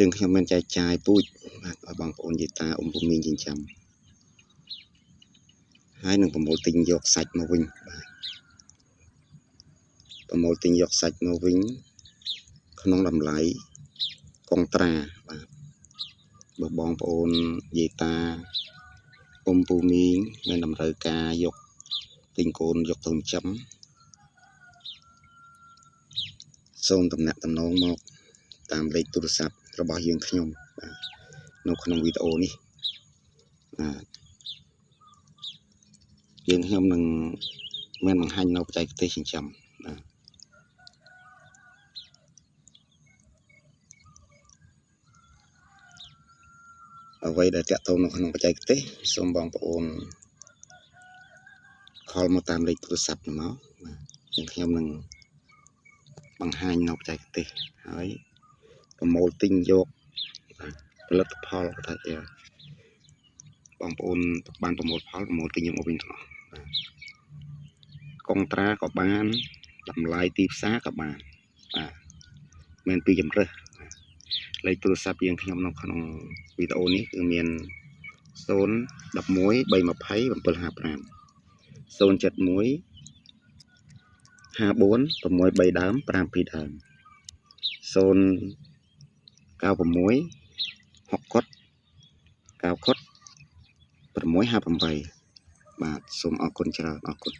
យើងខ្ញុំមិនចែកចាយពូជបាទឲ្យបងប្អូនយាយតាពូមីងចិញ្ចឹមហើយនឹងប្រមូលទិញយកសាច់មកវិញបាទប្រមូលទិញយកសាច់មកវិញក្នុងតម្លៃកុងត្រាបាទបើបងប្អូនយាយតាពូមីងមានតម្រូវការយកទិញកូនយកទៅចិញ្ចឹមសូមតំណាក់តំណងមកតាមលេខទូរស័ព្ទរបស់យើងខ្ញុំបាទនៅក្នុងវីដេអូនេះបាទយើងខ្ញុំនឹងមានបង្ហាញនៅបច្ចេកទេសចិញ្ចឹមបាទអ្វីដែលតាក់ទងនៅក្នុងបច្ចេកទេសសូមបងប្អូនខលមកតាមលេខទូរស័ព្ទមកបាទយើងខ្ញុំនឹងបង្ហាញនៅបច្ចេកទេសហើយប្រមូលទិញយកផលិតផលថាជាបងប្អូនបានប្រមូលផលប្រមូលទិញយកមកវិញទាំងអស់បាទកុងត្រាក៏បានតម្លៃទីផ្សារក៏បានបាទមានពីជំរើសលេខទូរស័ព្ទយើងខ្ញុំនៅក្នុងវីដេអូនេះគឺមាន011 320 755 071 54 63ដើម52ដើម096 6កុដ9កុដ658បាទសូមអរគុណច្រើនអរគុណ